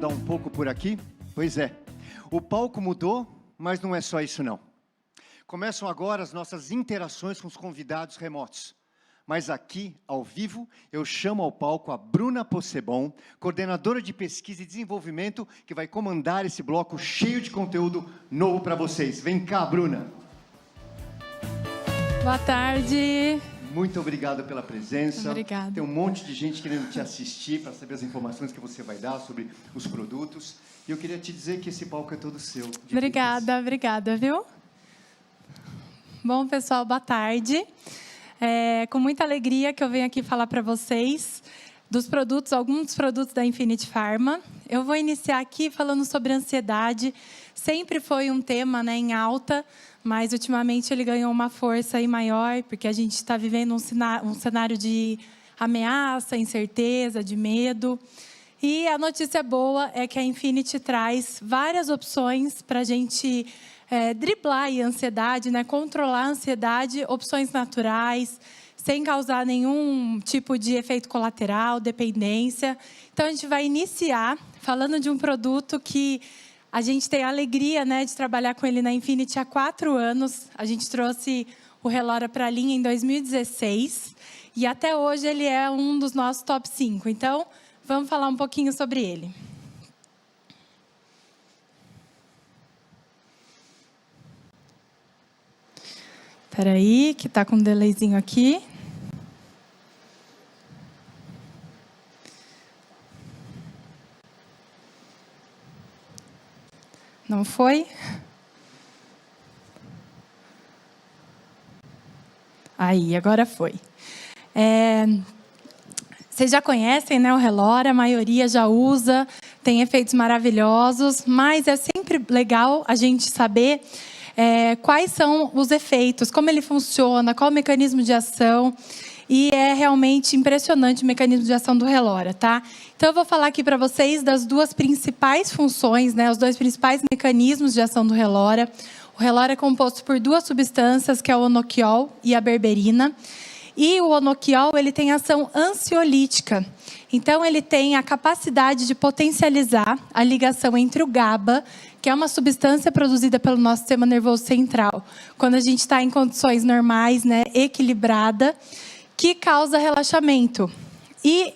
mudar um pouco por aqui? Pois é, o palco mudou, mas não é só isso não. Começam agora as nossas interações com os convidados remotos. Mas aqui, ao vivo, eu chamo ao palco a Bruna Possebon, coordenadora de pesquisa e desenvolvimento, que vai comandar esse bloco cheio de conteúdo novo para vocês. Vem cá, Bruna. Boa tarde. Muito obrigado pela presença. Obrigada. Tem um monte de gente querendo te assistir para saber as informações que você vai dar sobre os produtos. E eu queria te dizer que esse palco é todo seu. Obrigada, viu? Bom, pessoal, boa tarde. É com muita alegria que eu venho aqui falar para vocês dos produtos, alguns dos produtos da Infinity Pharma. Eu vou iniciar aqui falando sobre ansiedade. Sempre foi um tema, né, em alta, mas ultimamente ele ganhou uma força aí maior, porque a gente está vivendo um cenário de ameaça, incerteza, de medo. E a notícia boa é que a Infinity traz várias opções para a gente driblar a ansiedade, né? Controlar a ansiedade, opções naturais, sem causar nenhum tipo de efeito colateral, dependência. Então, a gente vai iniciar falando de um produto que a gente tem a alegria, né, de trabalhar com ele na Infinity há 4 anos. A gente trouxe o Relora para a linha em 2016 e até hoje ele é um dos nossos top 5. Então, vamos falar um pouquinho sobre ele. Espera aí, que está com um delayzinho aqui. Não foi? Aí, agora foi. Vocês já conhecem, né, o Relora, a maioria já usa, tem efeitos maravilhosos, mas é sempre legal a gente saber quais são os efeitos, como ele funciona, qual o mecanismo de ação. E é realmente impressionante o mecanismo de ação do Relora, tá? Então, eu vou falar aqui para vocês das 2 principais funções, né, os 2 principais mecanismos de ação do Relora. O Relora é composto por 2 substâncias, que é o onoquiol e a berberina. E o onoquiol, ele tem ação ansiolítica. Então, ele tem a capacidade de potencializar a ligação entre o GABA, que é uma substância produzida pelo nosso sistema nervoso central, quando a gente está em condições normais, né, equilibrada, que causa relaxamento. E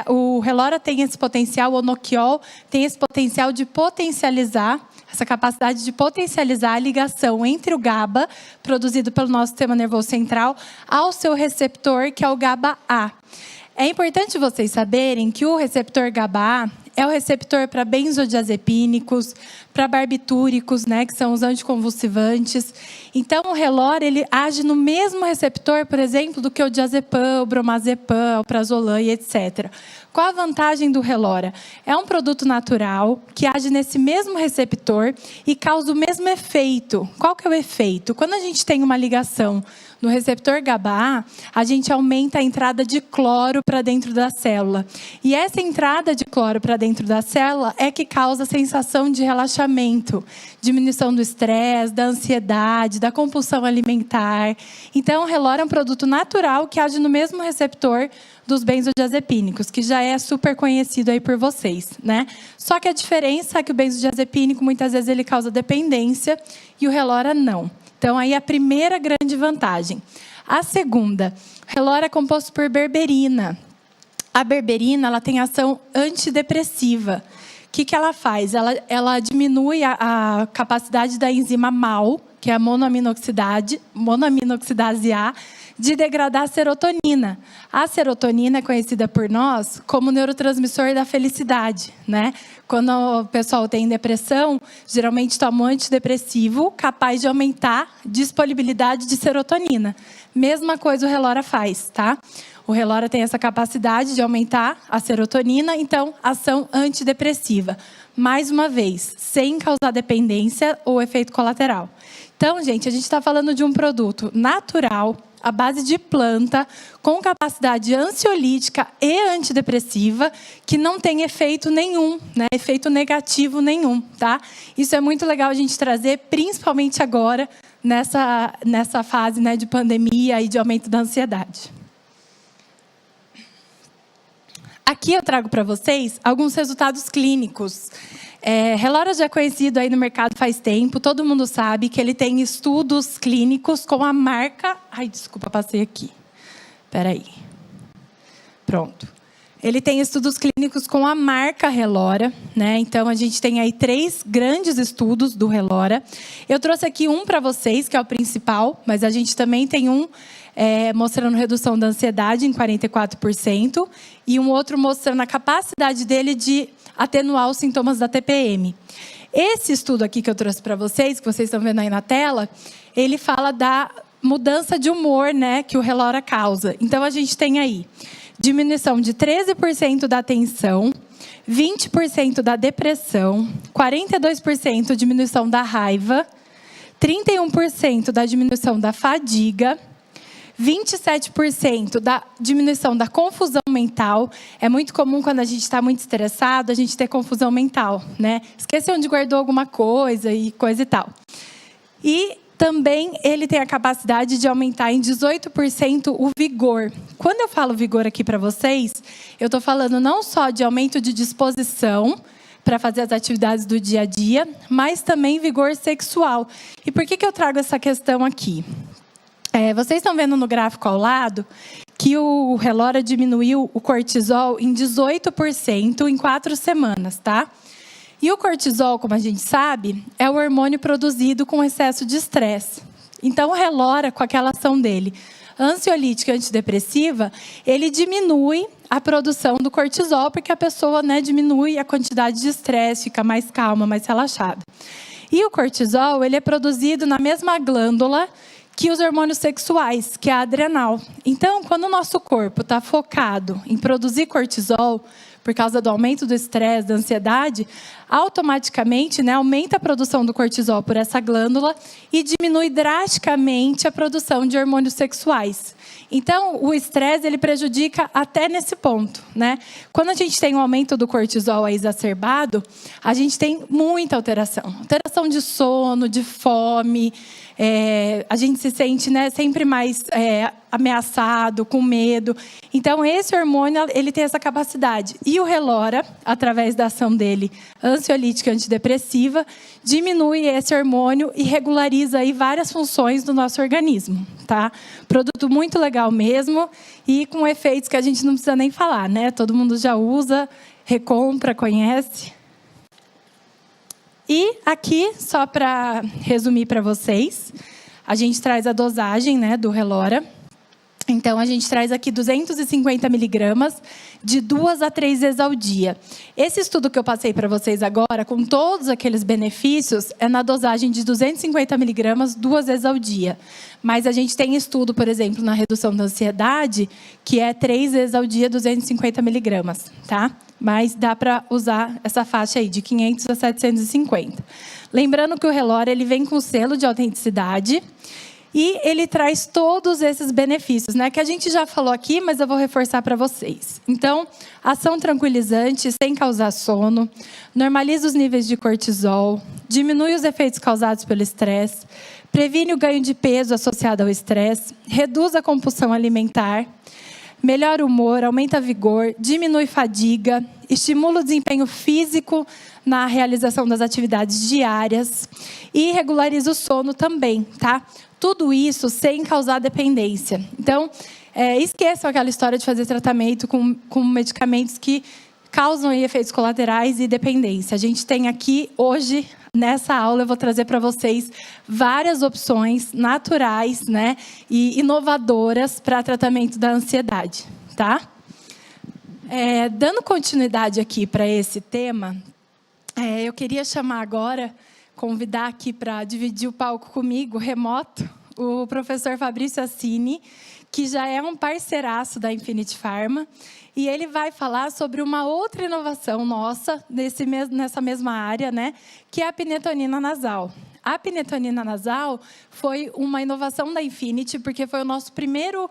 o Relora tem esse potencial, o onoquiol tem esse potencial de potencializar, essa capacidade de potencializar a ligação entre o GABA, produzido pelo nosso sistema nervoso central, ao seu receptor, que é o GABA-A. É importante vocês saberem que o receptor GABA-A é o receptor para benzodiazepínicos, para barbitúricos, né, que são os anticonvulsivantes. Então, o Relora, ele age no mesmo receptor, por exemplo, do que o diazepam, o bromazepam, o prazolam e etc. Qual a vantagem do Relora? É um produto natural que age nesse mesmo receptor e causa o mesmo efeito. Qual que é o efeito? Quando a gente tem uma ligação no receptor GABA-A, a gente aumenta a entrada de cloro para dentro da célula. E essa entrada de cloro para dentro da célula é que causa a sensação de relaxamento, diminuição do estresse, da ansiedade, da compulsão alimentar. Então, o Relora é um produto natural que age no mesmo receptor dos benzodiazepínicos, que já é super conhecido aí por vocês, né? Só que a diferença é que o benzodiazepínico, muitas vezes, ele causa dependência e o Relora não. Então, aí a primeira grande vantagem. A segunda, o Relora é composto por berberina. A berberina, ela tem ação antidepressiva. O que ela faz? Ela diminui a capacidade da enzima MAO, que é a monoaminoxidase A, de degradar a serotonina. A serotonina é conhecida por nós como neurotransmissor da felicidade, né? Quando o pessoal tem depressão, geralmente toma um antidepressivo capaz de aumentar a disponibilidade de serotonina. Mesma coisa o Relora faz, tá? O Relora tem essa capacidade de aumentar a serotonina, então, ação antidepressiva. Mais uma vez, sem causar dependência ou efeito colateral. Então, gente, a gente está falando de um produto natural, à base de planta, com capacidade ansiolítica e antidepressiva, que não tem efeito nenhum, né? Efeito negativo nenhum, tá? Isso é muito legal a gente trazer, principalmente agora, nessa fase, né, de pandemia e de aumento da ansiedade. aqui eu trago para vocês alguns resultados clínicos. Relora já é conhecido aí no mercado faz tempo, todo mundo sabe que ele tem estudos clínicos com a marca... Ai, desculpa, passei aqui. Espera aí. Pronto. Ele tem estudos clínicos com a marca Relora, né? Então, a gente tem aí 3 grandes estudos do Relora. Eu trouxe aqui um para vocês, que é o principal, mas a gente também tem um mostrando redução da ansiedade em 44%, e um outro mostrando a capacidade dele de atenuar os sintomas da TPM. Esse estudo aqui que eu trouxe para vocês, que vocês estão vendo aí na tela, ele fala da mudança de humor, né, que o Relora causa. Então, a gente tem aí diminuição de 13% da tensão, 20% da depressão, 42% diminuição da raiva, 31% da diminuição da fadiga, 27% da diminuição da confusão mental. É muito comum quando a gente está muito estressado, a gente ter confusão mental, né? Esquecer onde guardou alguma coisa e coisa e tal. E também ele tem a capacidade de aumentar em 18% o vigor. Quando eu falo vigor aqui para vocês, eu estou falando não só de aumento de disposição para fazer as atividades do dia a dia, mas também vigor sexual. E por que eu trago essa questão aqui? Vocês estão vendo no gráfico ao lado que o Relora diminuiu o cortisol em 18% em 4 semanas, tá? E o cortisol, como a gente sabe, é o hormônio produzido com excesso de estresse. Então, o Relora, com aquela ação dele, ansiolítica e antidepressiva, ele diminui a produção do cortisol, porque a pessoa, né, diminui a quantidade de estresse, fica mais calma, mais relaxada. E o cortisol, ele é produzido na mesma glândula que os hormônios sexuais, que é a adrenal. Então, quando o nosso corpo está focado em produzir cortisol, por causa do aumento do estresse, da ansiedade, automaticamente, né, aumenta a produção do cortisol por essa glândula e diminui drasticamente a produção de hormônios sexuais. Então, o estresse ele prejudica até nesse ponto, né? Quando a gente tem um aumento do cortisol aí exacerbado, a gente tem muita alteração. Alteração de sono, de fome, a gente se sente, né, sempre mais ameaçado, com medo. Então, esse hormônio ele tem essa capacidade. E o Relora, através da ação dele, ansiolítica e antidepressiva, diminui esse hormônio e regulariza aí várias funções do nosso organismo, tá? Produto muito legal mesmo e com efeitos que a gente não precisa nem falar, né? Todo mundo já usa, recompra, conhece. E aqui, só para resumir para vocês, a gente traz a dosagem, né, do Relora. Então, a gente traz aqui 250 miligramas de 2 a 3 vezes ao dia. Esse estudo que eu passei para vocês agora, com todos aqueles benefícios, é na dosagem de 250 miligramas 2 vezes ao dia. Mas a gente tem estudo, por exemplo, na redução da ansiedade, que é 3 vezes ao dia, 250 miligramas, tá? Mas dá para usar essa faixa aí, de 500 a 750. Lembrando que o Relora ele vem com selo de autenticidade, e ele traz todos esses benefícios, né, que a gente já falou aqui, mas eu vou reforçar para vocês. Então, ação tranquilizante sem causar sono, normaliza os níveis de cortisol, diminui os efeitos causados pelo estresse, previne o ganho de peso associado ao estresse, reduz a compulsão alimentar, melhora o humor, aumenta vigor, diminui fadiga, estimula o desempenho físico na realização das atividades diárias e regulariza o sono também, tá? Tudo isso sem causar dependência. Então, esqueçam aquela história de fazer tratamento com medicamentos que causam aí efeitos colaterais e dependência. A gente tem aqui, hoje, nessa aula, eu vou trazer para vocês várias opções naturais, né, e inovadoras para tratamento da ansiedade, tá? Dando continuidade aqui para esse tema, eu queria chamar agora, convidar aqui para dividir o palco comigo, remoto, o professor Fabrício Assini, que já é um parceiraço da Infinity Pharma, e ele vai falar sobre uma outra inovação nossa, nessa mesma área, né, que é a pinetonina nasal. A pinetonina nasal foi uma inovação da Infinity, porque foi o nosso primeiro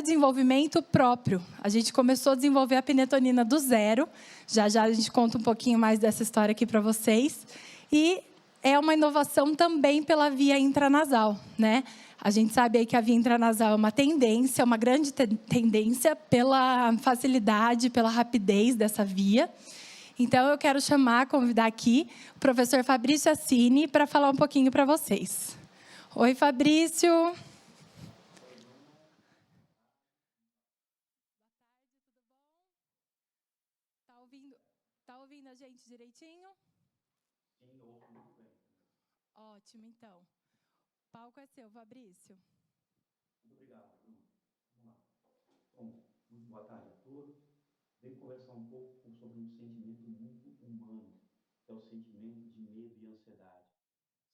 desenvolvimento próprio. A gente começou a desenvolver a pinetonina do zero. Já já a gente conta um pouquinho mais dessa história aqui para vocês. E é uma inovação também pela via intranasal, né? A gente sabe aí que a via intranasal é uma tendência, uma grande tendência pela facilidade, pela rapidez dessa via. Então, eu quero convidar aqui o professor Fabrício Assini para falar um pouquinho para vocês. Oi, Fabrício. Boa tarde, tudo bom? Tá ouvindo a gente direitinho? Sim, eu ouço muito bem. Ótimo, então. O palco é seu, Fabrício. Muito obrigado, Bruno. Vamos lá. Bom, muito boa tarde a todos. Venho conversar um pouco sobre um sentimento muito humano, que é o sentimento de medo e ansiedade.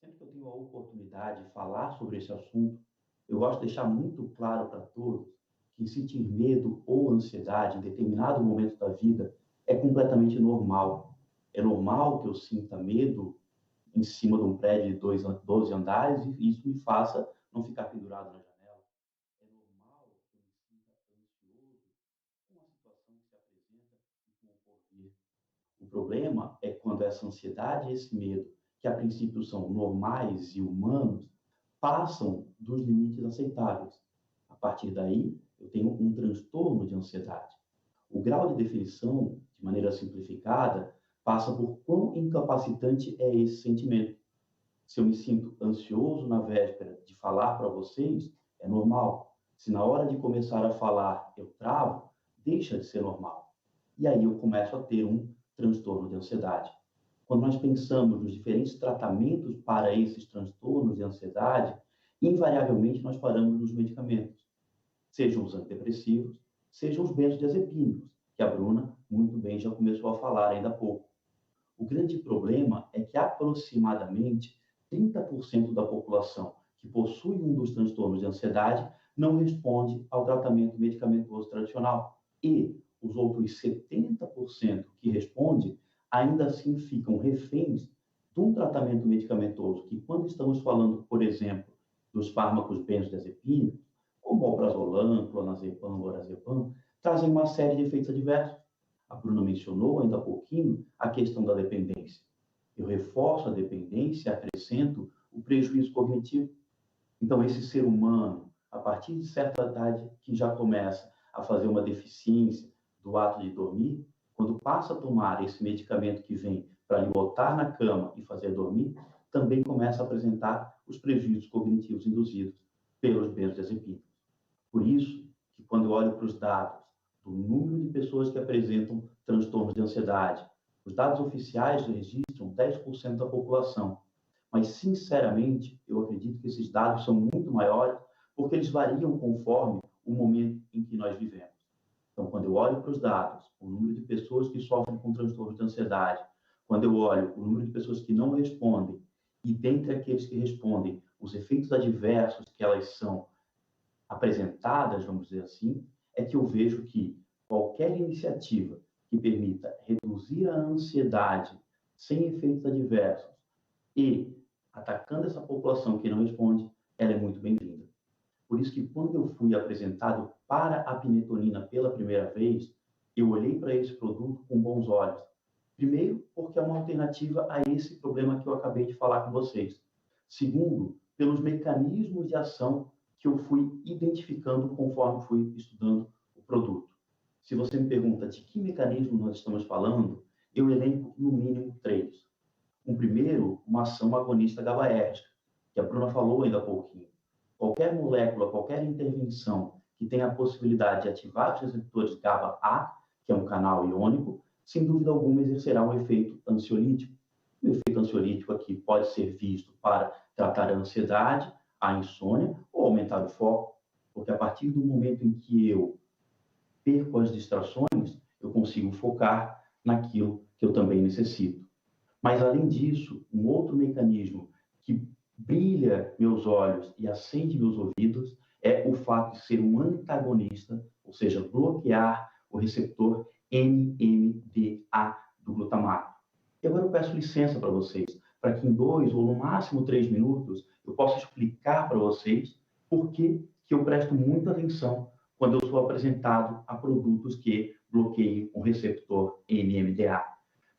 Sempre que eu tenho a oportunidade de falar sobre esse assunto, eu gosto de deixar muito claro para todos que sentir medo ou ansiedade em determinado momento da vida é completamente normal. É normal que eu sinta medo em cima de um prédio de 12 andares e isso me faça não ficar pendurado na janela. É normal que eu me sinta ansioso com a situação que se apresenta e com o porvir. O problema é quando essa ansiedade e esse medo, que a princípio são normais e humanos, passam dos limites aceitáveis. A partir daí, eu tenho um transtorno de ansiedade. O grau de definição, de maneira simplificada, passa por quão incapacitante é esse sentimento. Se eu me sinto ansioso na véspera de falar para vocês, é normal. Se na hora de começar a falar eu travo, deixa de ser normal. E aí eu começo a ter um transtorno de ansiedade. Quando nós pensamos nos diferentes tratamentos para esses transtornos de ansiedade, invariavelmente nós paramos nos medicamentos, sejam os antidepressivos, sejam os benzodiazepínicos, que a Bruna muito bem já começou a falar ainda há pouco. O grande problema é que aproximadamente 30% da população que possui um dos transtornos de ansiedade não responde ao tratamento medicamentoso tradicional. E os outros 70% que respondem, ainda assim ficam reféns de um tratamento medicamentoso que, quando estamos falando, por exemplo, dos fármacos benzodiazepínicos, como alprazolam, clonazepam, lorazepam, trazem uma série de efeitos adversos. A Bruna mencionou ainda há pouquinho a questão da dependência. Eu reforço a dependência e acrescento o prejuízo cognitivo. Então, esse ser humano, a partir de certa idade, que já começa a fazer uma deficiência do ato de dormir, quando passa a tomar esse medicamento que vem para lhe botar na cama e fazer dormir, também começa a apresentar os prejuízos cognitivos induzidos pelos benzodiazepínicos. Por isso, que quando eu olho para os dados do número de pessoas que apresentam transtornos de ansiedade, os dados oficiais registram 10% da população. Mas, sinceramente, eu acredito que esses dados são muito maiores porque eles variam conforme o momento em que nós vivemos. Então, quando eu olho para os dados, o número de pessoas que sofrem com transtorno de ansiedade, quando eu olho o número de pessoas que não respondem, e dentre aqueles que respondem, os efeitos adversos que elas são apresentadas, vamos dizer assim, é que eu vejo que qualquer iniciativa que permita reduzir a ansiedade sem efeitos adversos e atacando essa população que não responde, ela é muito bem-vinda. Por isso que quando eu fui apresentado para a pinetonina pela primeira vez, eu olhei para esse produto com bons olhos. Primeiro, porque é uma alternativa a esse problema que eu acabei de falar com vocês. Segundo, pelos mecanismos de ação que eu fui identificando conforme fui estudando o produto. Se você me pergunta de que mecanismo nós estamos falando, eu elenco no mínimo 3. Um primeiro, uma ação agonista GABAérgica, que a Bruna falou ainda há pouquinho. Qualquer molécula, qualquer intervenção que tenha a possibilidade de ativar os receptores GABA-A, que é um canal iônico, sem dúvida alguma exercerá um efeito ansiolítico. O efeito ansiolítico aqui pode ser visto para tratar a ansiedade, a insônia ou aumentar o foco, porque a partir do momento em que eu perco as distrações, eu consigo focar naquilo que eu também necessito. Mas, além disso, um outro mecanismo que brilha meus olhos e acende meus ouvidos é o fato de ser um antagonista, ou seja, bloquear o receptor NMDA do glutamato. E agora eu peço licença para vocês, para que em 2 ou no máximo 3 minutos eu possa explicar para vocês por que eu presto muita atenção quando eu sou apresentado a produtos que bloqueiam o receptor NMDA.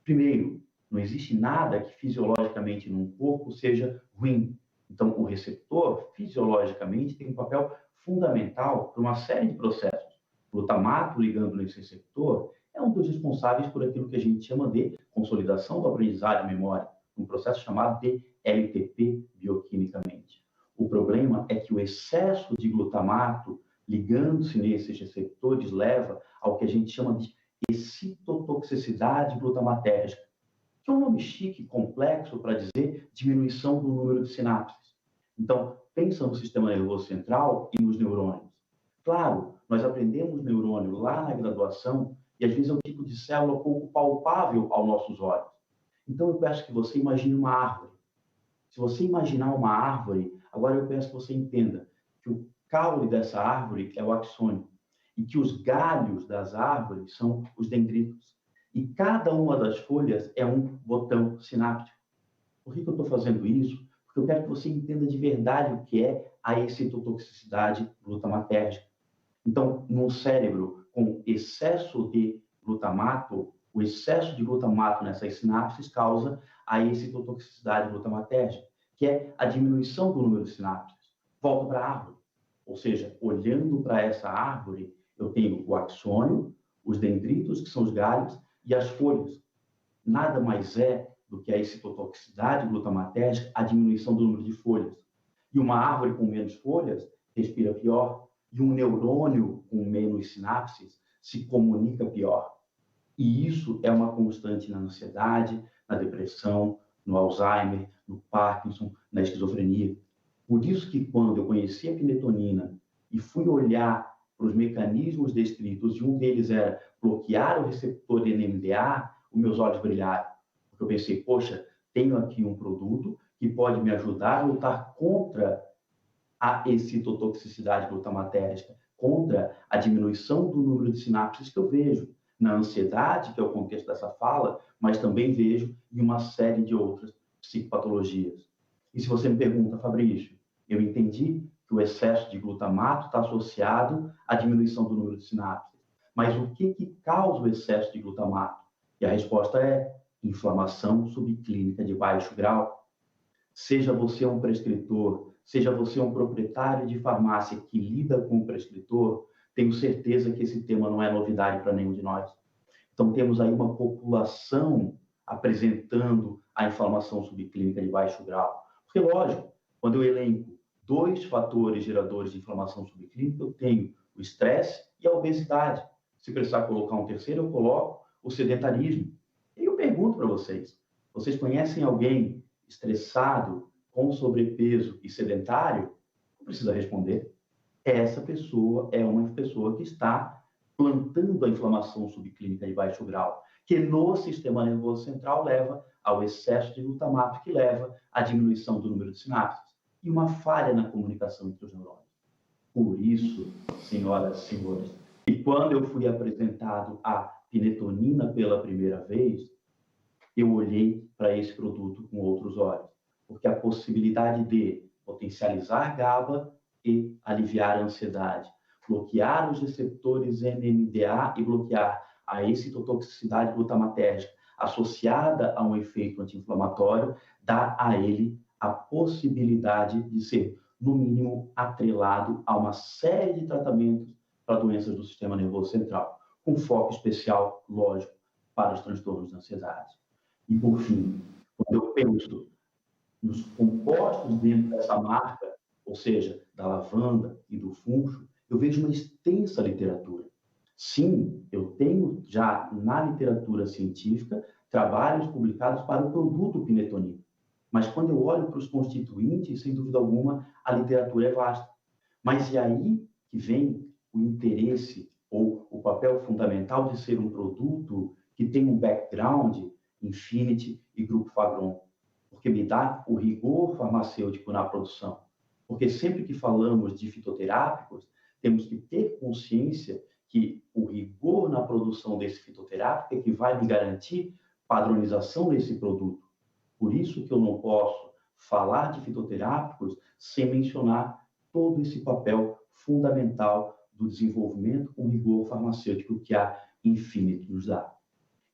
Primeiro, não existe nada que fisiologicamente num corpo seja ruim. Então, o receptor, fisiologicamente, tem um papel fundamental para uma série de processos. O glutamato ligando nesse receptor é um dos responsáveis por aquilo que a gente chama de consolidação do aprendizado e memória, um processo chamado de LTP bioquimicamente. O problema é que o excesso de glutamato ligando-se nesses receptores leva ao que a gente chama de excitotoxicidade glutamatérgica, que é um nome chique, complexo para dizer diminuição do número de sinapses. Então, pensa no sistema nervoso central e nos neurônios. Claro, nós aprendemos neurônio lá na graduação e às vezes é um tipo de célula pouco palpável aos nossos olhos. Então, eu peço que você imagine uma árvore. Se você imaginar uma árvore, agora eu peço que você entenda que o caule dessa árvore é o axônio e que os galhos das árvores são os dendritos. E cada uma das folhas é um botão sináptico. Por que eu estou fazendo isso? Porque eu quero que você entenda de verdade o que é a excitotoxicidade glutamatérgica. Então, no cérebro, com excesso de glutamato, o excesso de glutamato nessas sinapses causa a excitotoxicidade glutamatérgica, que é a diminuição do número de sinapses. Volto para a árvore. Ou seja, olhando para essa árvore, eu tenho o axônio, os dendritos, que são os galhos, e as folhas. Nada mais é do que a excitotoxicidade glutamatérgica, a diminuição do número de folhas. E uma árvore com menos folhas respira pior, e um neurônio com menos sinapses se comunica pior. E isso é uma constante na ansiedade, na depressão, no Alzheimer, no Parkinson, na esquizofrenia. Por isso que quando eu conheci a pinetonina e fui olhar para os mecanismos descritos, e um deles era bloquear o receptor NMDA, os meus olhos brilharam. Porque eu pensei, poxa, tenho aqui um produto que pode me ajudar a lutar contra a excitotoxicidade glutamatérgica, contra a diminuição do número de sinapses que eu vejo na ansiedade, que é o contexto dessa fala, mas também vejo em uma série de outras psicopatologias. E se você me pergunta, Fabrício, eu entendi que o excesso de glutamato está associado à diminuição do número de sinapses, mas o que causa o excesso de glutamato? E a resposta é inflamação subclínica de baixo grau. Seja você um prescritor, seja você um proprietário de farmácia que lida com o prescritor, tenho certeza que esse tema não é novidade para nenhum de nós. Então, temos aí uma população apresentando a inflamação subclínica de baixo grau. Porque, lógico, quando eu elenco 2 fatores geradores de inflamação subclínica, eu tenho o estresse e a obesidade. Se precisar colocar um terceiro, eu coloco o sedentarismo. E eu pergunto para vocês, vocês conhecem alguém estressado, com sobrepeso e sedentário? Não precisa responder. Essa pessoa é uma pessoa que está plantando a inflamação subclínica de baixo grau, que no sistema nervoso central leva ao excesso de glutamato, que leva à diminuição do número de sinapses e uma falha na comunicação entre os neurônios. Por isso, senhoras e senhores, e quando eu fui apresentado a pinetonina pela primeira vez, eu olhei para esse produto com outros olhos, porque a possibilidade de potencializar GABA e aliviar a ansiedade, bloquear os receptores NMDA e bloquear a excitotoxicidade glutamatérgica associada a um efeito anti-inflamatório, dá a ele a possibilidade de ser, no mínimo, atrelado a uma série de tratamentos para doenças do sistema nervoso central, com foco especial, lógico, para os transtornos de ansiedade. E, por fim, quando eu penso nos compostos dentro dessa marca, ou seja, da lavanda e do funcho, eu vejo uma extensa literatura. Sim, eu tenho já na literatura científica trabalhos publicados para o produto pinetonina. Mas quando eu olho para os constituintes, sem dúvida alguma, a literatura é vasta. Mas é aí que vem o interesse ou o papel fundamental de ser um produto que tem um background Infinity e Grupo Fagron, porque me dá o rigor farmacêutico na produção. Porque sempre que falamos de fitoterápicos, temos que ter consciência que o rigor na produção desse fitoterápico é que vai me garantir padronização desse produto. Por isso que eu não posso falar de fitoterápicos sem mencionar todo esse papel fundamental do desenvolvimento com rigor farmacêutico que a Infinity nos dá.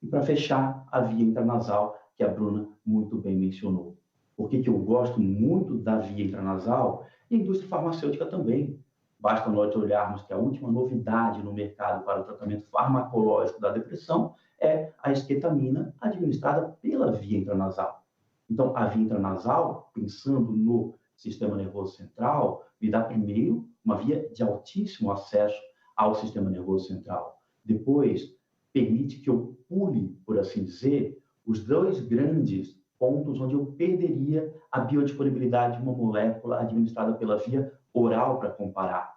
E para fechar, a via intranasal, que a Bruna muito bem mencionou. Por que eu gosto muito da via intranasal? E a indústria farmacêutica também. Basta nós olharmos que a última novidade no mercado para o tratamento farmacológico da depressão é a esquetamina administrada pela via intranasal. Então, a via intranasal, pensando no sistema nervoso central, me dá primeiro uma via de altíssimo acesso ao sistema nervoso central. Depois, permite que eu pule, por assim dizer, os dois grandes pontos onde eu perderia a biodisponibilidade de uma molécula administrada pela via oral para comparar.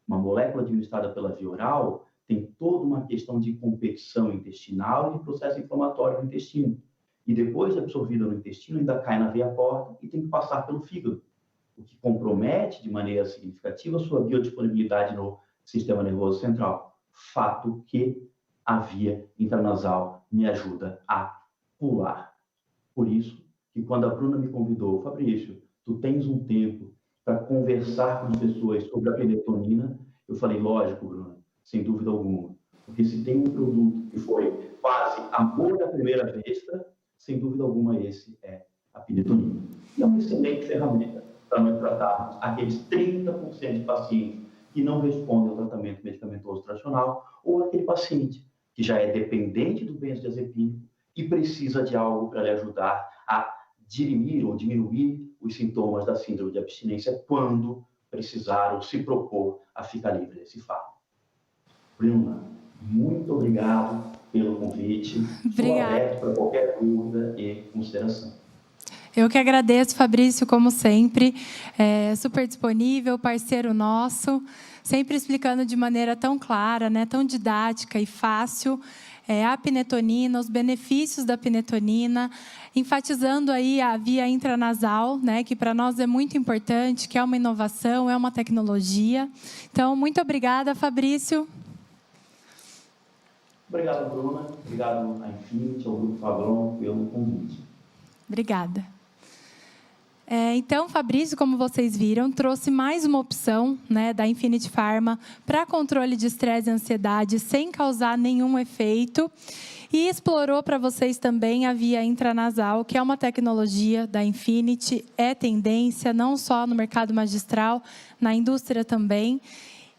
Uma molécula administrada pela via oral tem toda uma questão de competição intestinal e de processo inflamatório no intestino. E depois de absorvida no intestino, ainda cai na veia porta e tem que passar pelo fígado, o que compromete de maneira significativa a sua biodisponibilidade no sistema nervoso central. Fato que a via intranasal me ajuda a pular. Por isso que quando a Bruna me convidou, Fabrício, tu tens um tempo para conversar com as pessoas sobre a penetonina, eu falei, lógico, Bruna, sem dúvida alguma. Porque se tem um produto que foi quase amor à primeira vista, sem dúvida alguma esse é a penetonina. E é uma excelente ferramenta para nós tratarmos aqueles 30% de pacientes que não respondem ao tratamento medicamentoso tradicional ou aquele paciente que já é dependente do benzodiazepínico e precisa de algo para lhe ajudar a dirimir ou diminuir os sintomas da síndrome de abstinência quando precisar ou se propor a ficar livre desse fármaco. Bruna, muito obrigado pelo convite. Estou aberto para qualquer dúvida e consideração. Eu que agradeço, Fabrício, como sempre, super disponível, parceiro nosso, sempre explicando de maneira tão clara, né, tão didática e fácil, a penetonina, os benefícios da penetonina, enfatizando aí a via intranasal, né, que para nós é muito importante, que é uma inovação, é uma tecnologia. Então, muito obrigada, Fabrício. Obrigado, Bruna. Obrigado à Infinity, ao Grupo Fagron, pelo convite. Obrigada. Então, Fabrício, como vocês viram, trouxe mais uma opção, né, da Infinity Pharma para controle de estresse e ansiedade sem causar nenhum efeito. E explorou para vocês também a via intranasal, que é uma tecnologia da Infinity, é tendência não só no mercado magistral, na indústria também.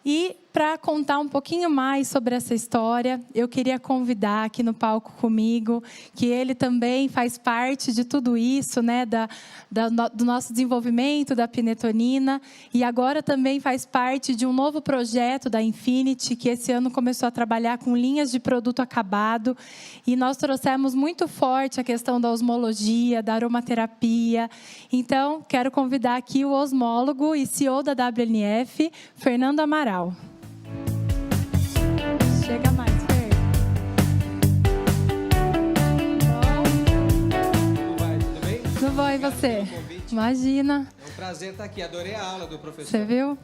E para contar um pouquinho mais sobre essa história, eu queria convidar aqui no palco comigo, que ele também faz parte de tudo isso, né, do nosso desenvolvimento da penetonina, e agora também faz parte de um novo projeto da Infinity, que esse ano começou a trabalhar com linhas de produto acabado, e nós trouxemos muito forte a questão da osmologia, da aromaterapia. Então, quero convidar aqui o osmólogo e CEO da WNF, Fernando Amaral. Chega mais, Fer. Como vai? Tudo bem? Tudo bom, e você? Imagina. É um prazer estar aqui. Adorei a aula do professor. Você viu?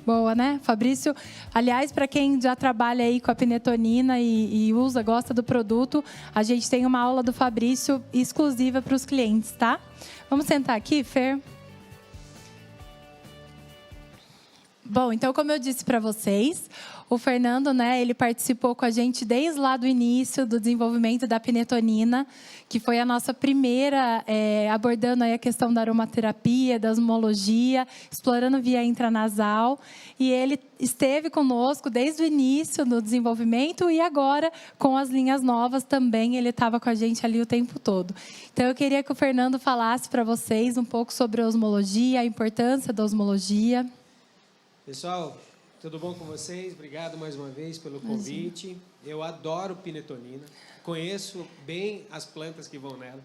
Boa, né? Fabrício, aliás, para quem já trabalha aí com a penetonina e usa, gosta do produto, a gente tem uma aula do Fabrício exclusiva para os clientes, tá? Vamos sentar aqui, Fer? Bom, então, como eu disse para vocês, o Fernando, né, ele participou com a gente desde lá do início do desenvolvimento da penetonina, que foi a nossa primeira, abordando aí a questão da aromaterapia, da osmologia, explorando via intranasal. E ele esteve conosco desde o início do desenvolvimento e agora, com as linhas novas também, ele estava com a gente ali o tempo todo. Então, eu queria que o Fernando falasse para vocês um pouco sobre a osmologia, a importância da osmologia. Pessoal, tudo bom com vocês? Obrigado mais uma vez pelo convite. Eu adoro penetonina. Conheço bem as plantas que vão nela.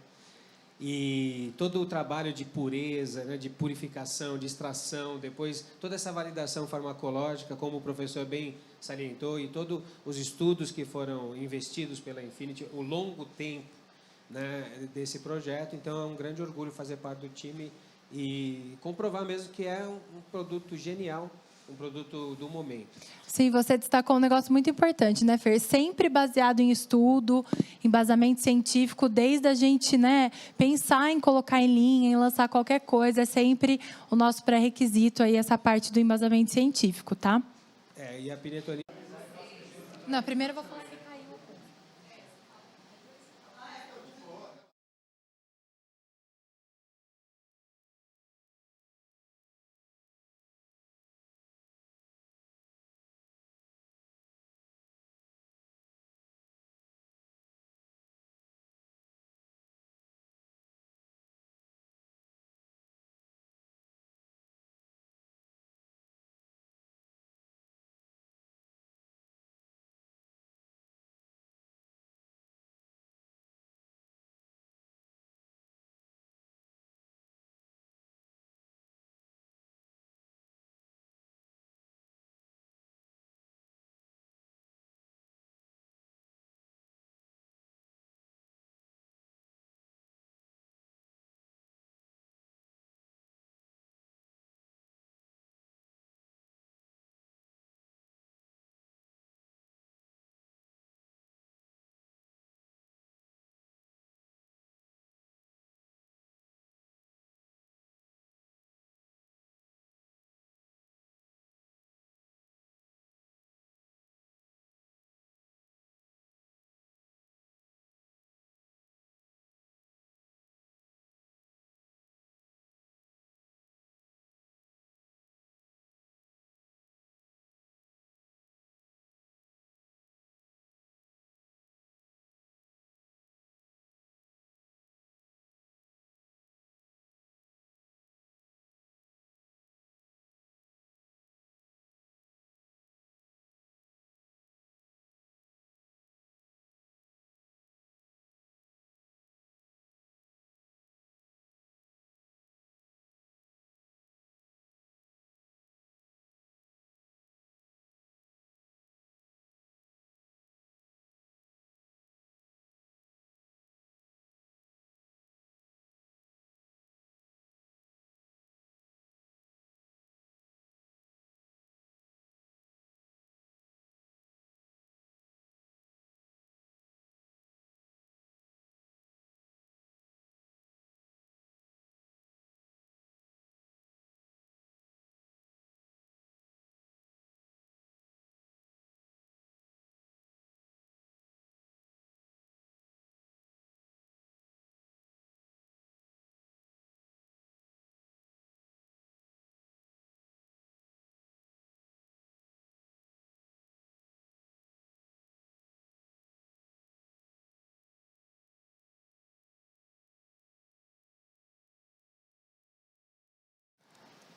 E todo o trabalho de pureza, né, de purificação, de extração, depois toda essa validação farmacológica, como o professor bem salientou, e todos os estudos que foram investidos pela Infinity, o longo tempo, né, desse projeto. Então, é um grande orgulho fazer parte do time e comprovar mesmo que é um produto genial, um produto do momento. Sim, você destacou um negócio muito importante, né, Fer? Sempre baseado em estudo, embasamento científico, desde a gente, né, pensar em colocar em linha, em lançar qualquer coisa, é sempre o nosso pré-requisito aí, essa parte do embasamento científico, tá? E a penetonina... Não, primeiro eu vou falar.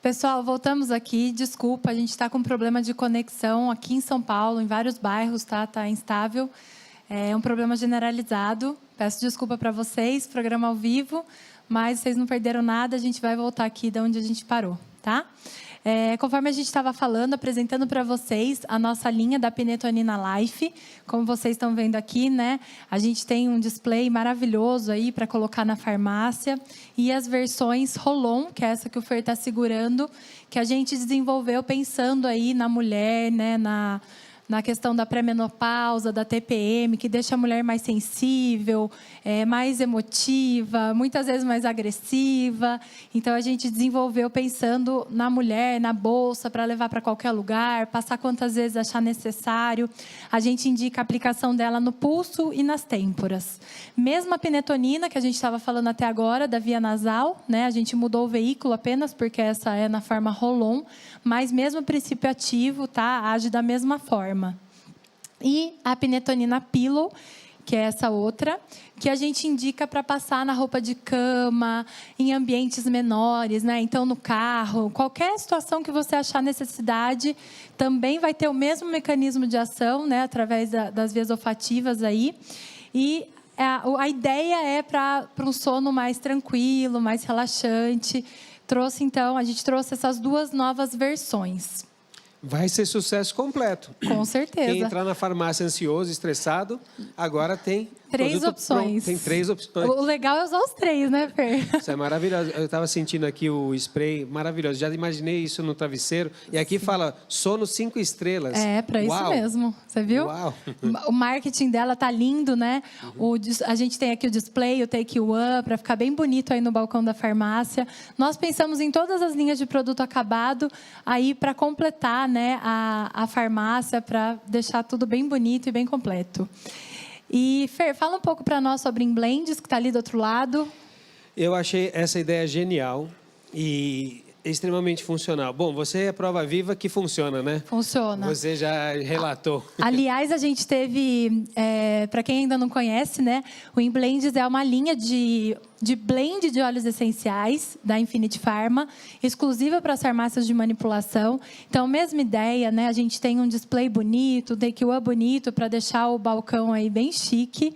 Pessoal, voltamos aqui. Desculpa, a gente está com problema de conexão aqui em São Paulo, em vários bairros, tá? Tá instável. É um problema generalizado. Peço desculpa para vocês, programa ao vivo, mas vocês não perderam nada. A gente vai voltar aqui de onde a gente parou, tá? Conforme a gente estava falando, apresentando para vocês a nossa linha da Pinetonina Life. Como vocês estão vendo aqui, né? A gente tem um display maravilhoso aí para colocar na farmácia. E as versões Rolon, que é essa que o Fer está segurando, que a gente desenvolveu pensando aí na mulher, né? Na questão da pré-menopausa, da TPM, que deixa a mulher mais sensível, mais emotiva, muitas vezes mais agressiva. Então, a gente desenvolveu pensando na mulher, na bolsa, para levar para qualquer lugar, passar quantas vezes achar necessário. A gente indica a aplicação dela no pulso e nas têmporas. Mesmo a pinetonina, que a gente estava falando até agora, da via nasal, né? A gente mudou o veículo apenas porque essa é na forma Rolon, mas mesmo o princípio ativo, tá? Age da mesma forma. E a pinetonina Pillow, que é essa outra, que a gente indica para passar na roupa de cama, em ambientes menores, né? Então, no carro, qualquer situação que você achar necessidade, também vai ter o mesmo mecanismo de ação, né? Através das vias olfativas aí. E a ideia é para um sono mais tranquilo, mais relaxante. A gente trouxe essas duas novas versões. Vai ser sucesso completo. Com certeza. Quem entrar na farmácia ansioso, estressado, agora tem... 3 opções. Tem 3 opções. O legal é usar os 3, né, Fer? Isso é maravilhoso. Eu estava sentindo aqui o spray maravilhoso. Já imaginei isso no travesseiro. E aqui fala sono 5 estrelas. Para isso mesmo. Você viu? Uau. O marketing dela tá lindo, né? A gente tem aqui o display, o Take One, para ficar bem bonito aí no balcão da farmácia. Nós pensamos em todas as linhas de produto acabado aí para completar, né, a farmácia, para deixar tudo bem bonito e bem completo. E, Fer, fala um pouco para nós sobre Inblends, que está ali do outro lado. Eu achei essa ideia genial e extremamente funcional. Bom, você é a prova viva que funciona, né? Funciona. Você já relatou. Aliás, a gente teve, para quem ainda não conhece, né? O Inblends é uma linha de blend de óleos essenciais da Infinity Pharma, exclusiva para as farmácias de manipulação. Então, mesma ideia, né? A gente tem um display bonito, um take one bonito para deixar o balcão aí bem chique.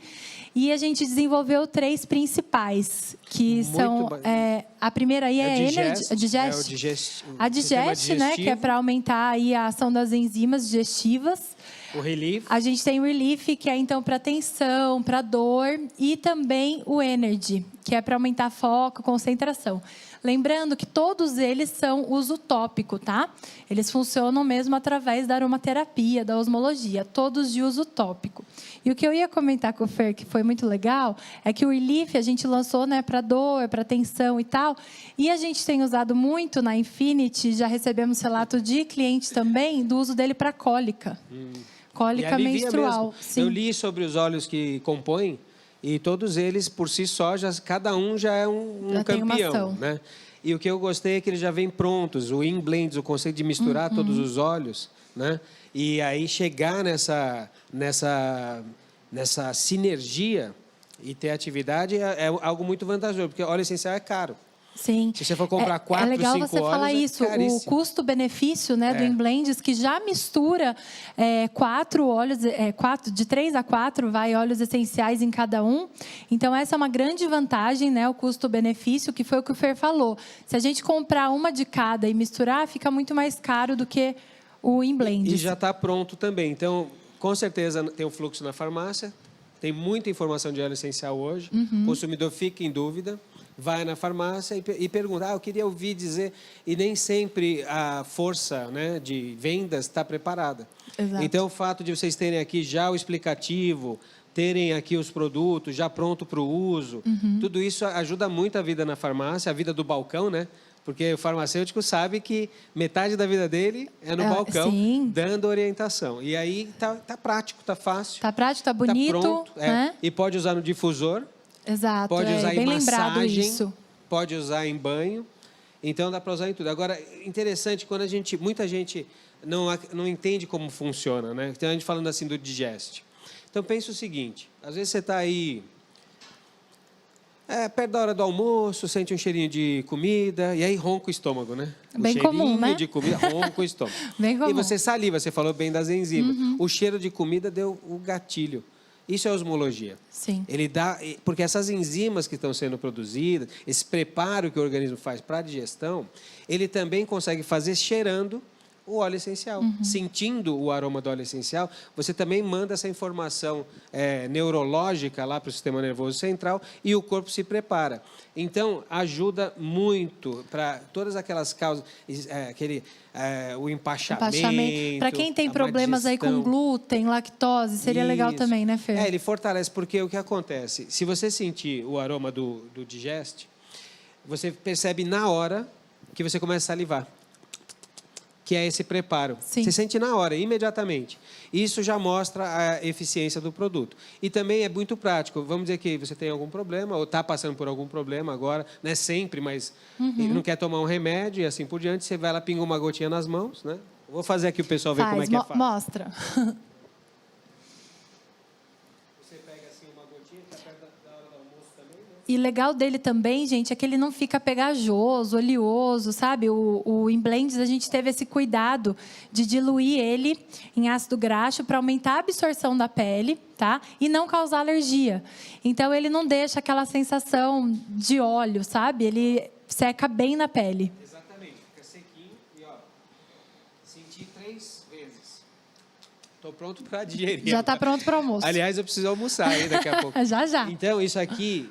E a gente desenvolveu 3 principais, que são... a primeira aí é a Digest. A Digest, né? Que é para aumentar aí a ação das enzimas digestivas. O Relief. A gente tem o Relief, que é então para tensão, para dor. E também o Energy, que é para aumentar foco, concentração. Lembrando que todos eles são uso tópico, tá? Eles funcionam mesmo através da aromaterapia, da osmologia, todos de uso tópico. E o que eu ia comentar com o Fer, que foi muito legal, é que o Relief a gente lançou, né, para dor, para tensão e tal. E a gente tem usado muito na Infinity, já recebemos relato de clientes também, do uso dele para cólica. Cólica menstrual. Sim. Eu li sobre os óleos que compõem, e todos eles, por si só, cada um já é um campeão, né? E o que eu gostei é que eles já vêm prontos. O Inblends, o conceito de misturar todos os óleos, né? E aí chegar nessa sinergia e ter atividade é algo muito vantajoso, porque óleo essencial é caro. Sim. Se você for comprar 4, 5 óleos, é legal você falar isso. O custo-benefício, né, do Inblends, que já mistura 4 óleos, de 3 a 4 óleos essenciais em cada um. Então, essa é uma grande vantagem, né, o custo-benefício, que foi o que o Fer falou. Se a gente comprar uma de cada e misturar, fica muito mais caro do que o Inblends. E já está pronto também. Então, com certeza, tem o fluxo na farmácia. Tem muita informação de óleo essencial hoje. O consumidor fica em dúvida. Vai na farmácia e pergunta, eu queria ouvir dizer... E nem sempre a força, né, de vendas está preparada. Exato. Então, o fato de vocês terem aqui já o explicativo, terem aqui os produtos já pronto para o uso, tudo isso ajuda muito a vida na farmácia, a vida do balcão, né? Porque o farmacêutico sabe que metade da vida dele é no balcão, dando orientação. E aí tá prático, tá fácil. Tá prático, tá bonito. Tá pronto, né? E pode usar no difusor. Exato, pode usar bem em lembrado massagem, isso. Pode usar em banho. Então, dá para usar em tudo. Agora, interessante, quando muita gente não entende como funciona, né? Tem a gente falando assim do Digest. Então, pensa o seguinte. Às vezes você está aí... perto da hora do almoço, sente um cheirinho de comida, e aí ronca o estômago, né? Bem cheirinho comum, né? de comida, ronco o estômago. Bem comum. E você saliva, você falou bem das enzimas. O cheiro de comida deu o gatilho. Isso é osmologia. Sim. Ele dá, porque essas enzimas que estão sendo produzidas, esse preparo que o organismo faz para a digestão, ele também consegue fazer cheirando o óleo essencial. Sentindo o aroma do óleo essencial, você também manda essa informação neurológica lá para o sistema nervoso central e o corpo se prepara. Então, ajuda muito para todas aquelas causas, o empachamento. Para quem tem a má problemas aí com digestão. glúten, lactose, seria legal Isso. também, né, Fer? Ele fortalece, porque o que acontece? Se você sentir o aroma do digeste, você percebe na hora que você começa a salivar, que é esse preparo. Sim. Você sente na hora, imediatamente. Isso já mostra a eficiência do produto. E também é muito prático. Vamos dizer que você tem algum problema, ou está passando por algum problema agora, não é sempre, mas não quer tomar um remédio e assim por diante, você vai lá, pinga uma gotinha nas mãos, né? Vou fazer aqui o pessoal ver como é que é fácil. Mostra. Você pega assim uma gotinha, que é perto da hora do almoço também, né? E legal dele também, gente, é que ele não fica pegajoso, oleoso, sabe? O em blends a gente teve esse cuidado de diluir ele em ácido graxo para aumentar a absorção da pele, tá? E não causar alergia. Então ele não deixa aquela sensação de óleo, sabe? Ele seca bem na pele. Exatamente, fica sequinho e ó, senti 3 vezes. Estou pronto para digerir. Já está pronto para o almoço. Aliás, eu preciso almoçar aí daqui a pouco. Já. Então, isso aqui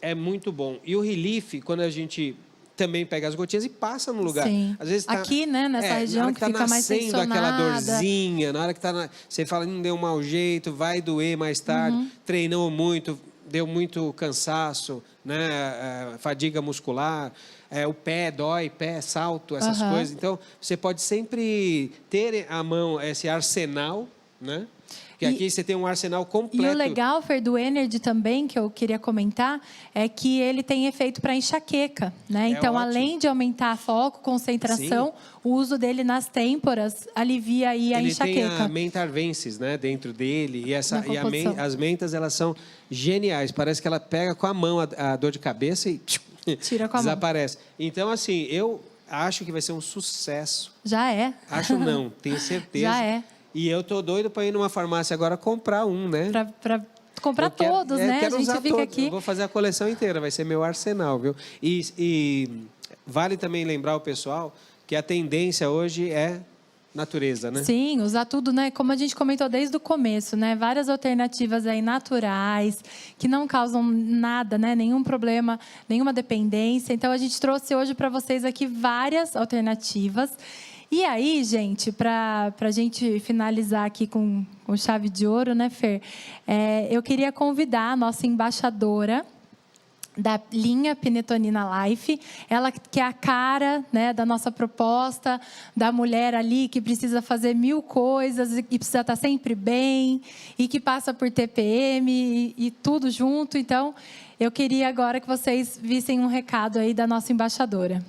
é muito bom. E o Relief, quando a gente também pega as gotinhas e passa no lugar. Sim. Às vezes Aqui, né, nessa região na hora que tá fica mais nascendo aquela tensionada. dorzinha, na hora que você fala, não deu um mau jeito, vai doer mais tarde, treinou muito, deu muito cansaço, né, fadiga muscular, o pé dói, salto, essas coisas. Então, você pode sempre ter à mão esse arsenal, né? Porque aqui você tem um arsenal completo. E o legal, Fer, do Energy também, que eu queria comentar, é que ele tem efeito para enxaqueca, né? Então, ótimo. além de aumentar foco, concentração, o uso dele nas têmporas alivia aí a Ele enxaqueca. tem a menta arvensis, né, dentro dele, e Na as mentas, elas são geniais. Parece que ela pega com a mão a dor de cabeça e Tira com a mão. desaparece. Então, assim, eu acho que vai ser um sucesso. Já é. Acho não, tenho certeza. Já é. E eu tô doido para ir numa farmácia agora comprar um, né? Para comprar Eu quero- todos, né? A quero gente usar fica todos. aqui. Eu vou fazer a coleção inteira, vai ser meu arsenal, viu? E vale também lembrar o pessoal que a tendência hoje é natureza, né? Sim, usar tudo, né? Como a gente comentou desde o começo, né? Várias alternativas aí naturais, que não causam nada, né? Nenhum problema, nenhuma dependência. Então, a gente trouxe hoje para vocês aqui várias alternativas. E aí, gente, para a gente finalizar aqui com chave de ouro, né, Fer? Eu queria convidar a nossa embaixadora da linha Pinetonina Life, ela que é a cara, né, da nossa proposta, da mulher ali que precisa fazer 1000 coisas e precisa estar sempre bem, e que passa por TPM e tudo junto. Então, eu queria agora que vocês vissem um recado aí da nossa embaixadora.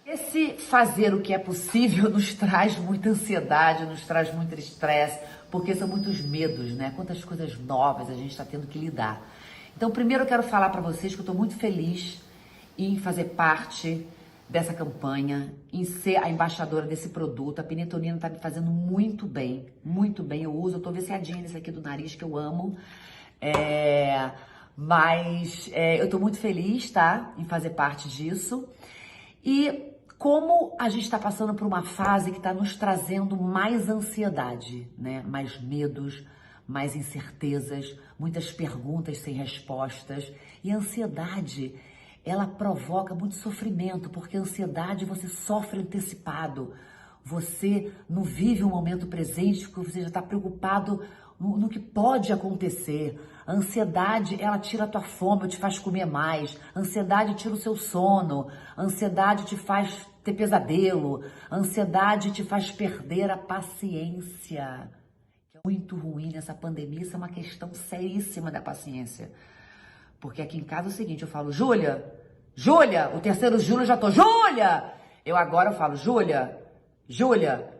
Esse fazer o que é possível nos traz muita ansiedade, nos traz muito estresse, porque são muitos medos, né? Quantas coisas novas a gente está tendo que lidar. Então, primeiro eu quero falar para vocês que eu estou muito feliz em fazer parte dessa campanha, em ser a embaixadora desse produto. A Pinetonina está me fazendo muito bem, muito bem. Eu uso, eu estou viciadinha nesse aqui do nariz, que eu amo. Mas eu estou muito feliz, tá? Em fazer parte disso. E como a gente está passando por uma fase que está nos trazendo mais ansiedade, né? Mais medos, mais incertezas, muitas perguntas sem respostas. E a ansiedade, ela provoca muito sofrimento, porque a ansiedade você sofre antecipado. Você não vive o momento presente, porque você já está preocupado no que pode acontecer. A ansiedade, ela tira a tua fome, te faz comer mais. A ansiedade tira o seu sono. A ansiedade te faz ter pesadelo. A ansiedade te faz perder a paciência, muito ruim nessa pandemia, isso é uma questão seríssima da paciência. Porque aqui em casa é o seguinte, eu falo, Júlia, o terceiro Júlia eu já tô, Júlia! Agora eu falo, Júlia,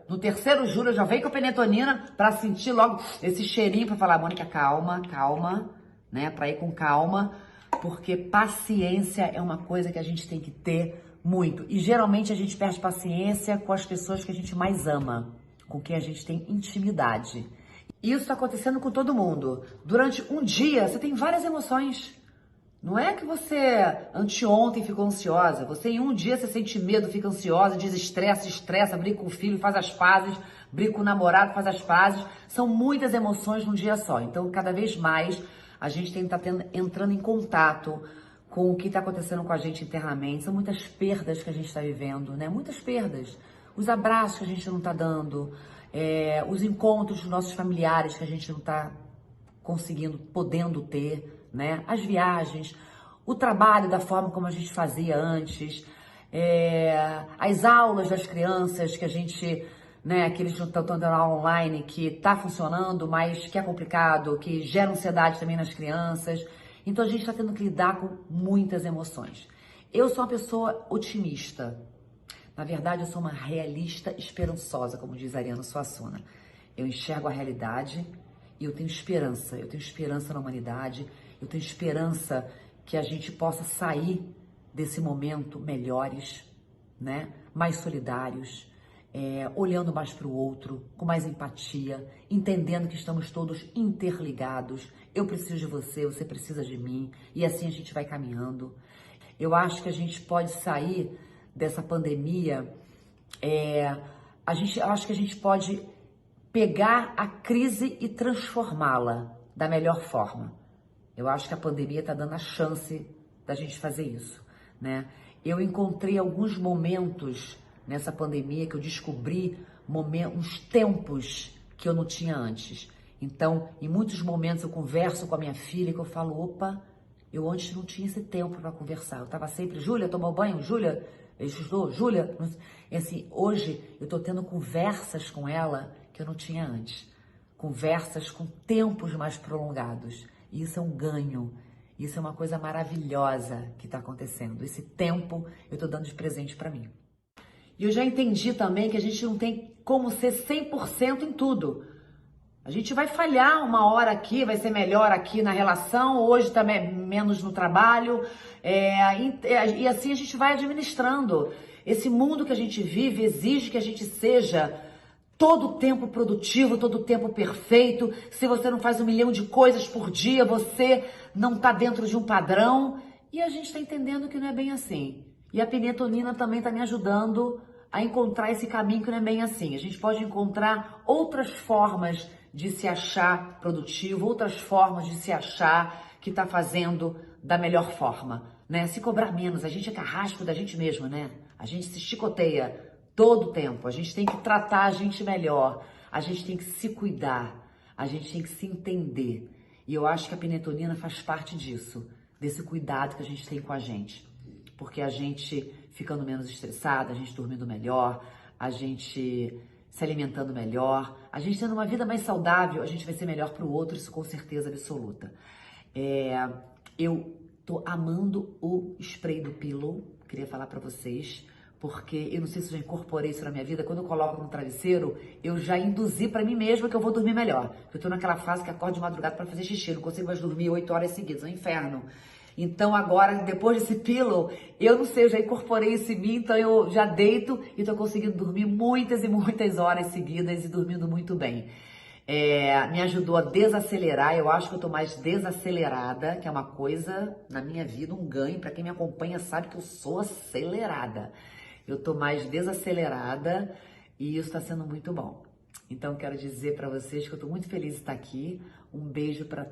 no terceiro Júlia eu já venho com a penetonina pra sentir logo esse cheirinho, pra falar, Mônica, calma, né? Pra ir com calma, porque paciência é uma coisa que a gente tem que ter muito. E geralmente a gente perde paciência com as pessoas que a gente mais ama, com quem a gente tem intimidade. Isso está acontecendo com todo mundo. Durante um dia, você tem várias emoções. Não é que você anteontem ficou ansiosa. Você em um dia você sente medo, fica ansiosa, estressa, briga com o filho, faz as pazes, briga com o namorado, faz as pazes. São muitas emoções num dia só. Então, cada vez mais, a gente tem que estar entrando em contato com o que está acontecendo com a gente internamente. São muitas perdas que a gente está vivendo, né? Muitas perdas. Os abraços que a gente não está dando, os encontros dos nossos familiares que a gente não está podendo ter, né? As viagens, o trabalho da forma como a gente fazia antes, as aulas das crianças que a gente, né, que eles estão dando aula online, que está funcionando, mas que é complicado, que gera ansiedade também nas crianças. Então a gente está tendo que lidar com muitas emoções. Eu sou uma pessoa otimista. Na verdade, eu sou uma realista esperançosa, como diz Ariano Suassuna. Eu enxergo a realidade e eu tenho esperança. Eu tenho esperança na humanidade. Eu tenho esperança que a gente possa sair desse momento melhores, né? Mais solidários, olhando mais para o outro, com mais empatia, entendendo que estamos todos interligados. Eu preciso de você, você precisa de mim, e assim a gente vai caminhando. Eu acho que a gente pode sair dessa pandemia, eu acho que a gente pode pegar a crise e transformá-la da melhor forma. Eu acho que a pandemia está dando a chance da gente fazer isso, né? Eu encontrei alguns momentos nessa pandemia que eu descobri uns tempos que eu não tinha antes. Então, em muitos momentos eu converso com a minha filha que eu falo, opa, eu antes não tinha esse tempo para conversar. Eu estava sempre, Júlia, tomou banho? Júlia, estudou? Júlia? E assim, hoje eu estou tendo conversas com ela que eu não tinha antes. Conversas com tempos mais prolongados. E isso é um ganho. Isso é uma coisa maravilhosa que está acontecendo. Esse tempo eu estou dando de presente para mim. E eu já entendi também que a gente não tem como ser 100% em tudo. A gente vai falhar uma hora aqui, vai ser melhor aqui na relação, hoje também menos no trabalho. E assim a gente vai administrando. Esse mundo que a gente vive exige que a gente seja todo o tempo produtivo, todo o tempo perfeito. Se você não faz 1 milhão de coisas por dia, você não está dentro de um padrão. E a gente está entendendo que não é bem assim. E a penetonina também está me ajudando a encontrar esse caminho que não é bem assim. A gente pode encontrar outras formas de se achar produtivo, outras formas de se achar que está fazendo da melhor forma, né? Se cobrar menos, a gente é carrasco da gente mesmo, né? A gente se chicoteia todo o tempo, a gente tem que tratar a gente melhor, a gente tem que se cuidar, a gente tem que se entender. E eu acho que a penetonina faz parte disso, desse cuidado que a gente tem com a gente. Porque a gente ficando menos estressada, a gente dormindo melhor, a gente se alimentando melhor, a gente tendo uma vida mais saudável, a gente vai ser melhor para o outro, isso com certeza absoluta. Eu tô amando o spray do Pillow, queria falar para vocês, porque eu não sei se eu já incorporei isso na minha vida, quando eu coloco no travesseiro, eu já induzi para mim mesma que eu vou dormir melhor. Eu tô naquela fase que acordo de madrugada para fazer xixi, não consigo mais dormir 8 horas seguidas, é um inferno. Então agora, depois desse Pillow, eu não sei, eu já incorporei isso em mim, então eu já deito e tô conseguindo dormir muitas e muitas horas seguidas e dormindo muito bem. Me ajudou a desacelerar, eu acho que eu tô mais desacelerada, que é uma coisa na minha vida, um ganho. Para quem me acompanha sabe que eu sou acelerada. Eu tô mais desacelerada e isso está sendo muito bom. Então quero dizer para vocês que eu tô muito feliz de estar aqui. Um beijo para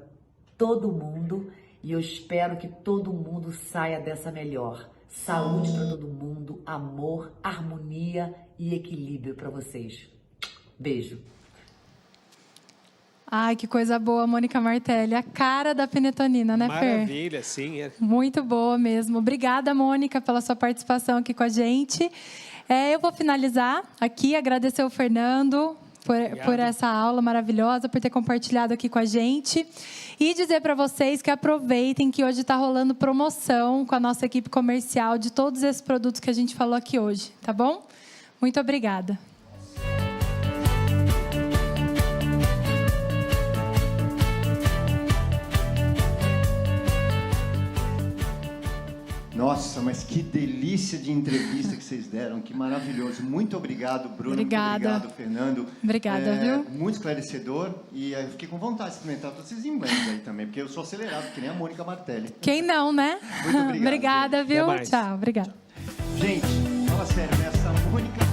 todo mundo. E eu espero que todo mundo saia dessa melhor. Saúde para todo mundo, amor, harmonia e equilíbrio para vocês. Beijo. Ai, que coisa boa, Mônica Martelli. A cara da penetonina, né, Fer? Maravilha, sim. Muito boa mesmo. Obrigada, Mônica, pela sua participação aqui com a gente. Eu vou finalizar aqui, agradecer o Fernando, por essa aula maravilhosa, por ter compartilhado aqui com a gente. E dizer para vocês que aproveitem que hoje está rolando promoção com a nossa equipe comercial de todos esses produtos que a gente falou aqui hoje, tá bom? Muito obrigada. Nossa, mas que delícia de entrevista que vocês deram, que maravilhoso. Muito obrigado, Bruno. Obrigada. Muito obrigado, Fernando. Obrigada, viu? Muito esclarecedor e eu fiquei com vontade de experimentar todos esses inglês aí também, porque eu sou acelerado, que nem a Mônica Martelli. Quem não, né? Muito obrigado. Obrigada, gente. viu? Até mais. Tchau, obrigada. Gente, fala sério, né? Essa Mônica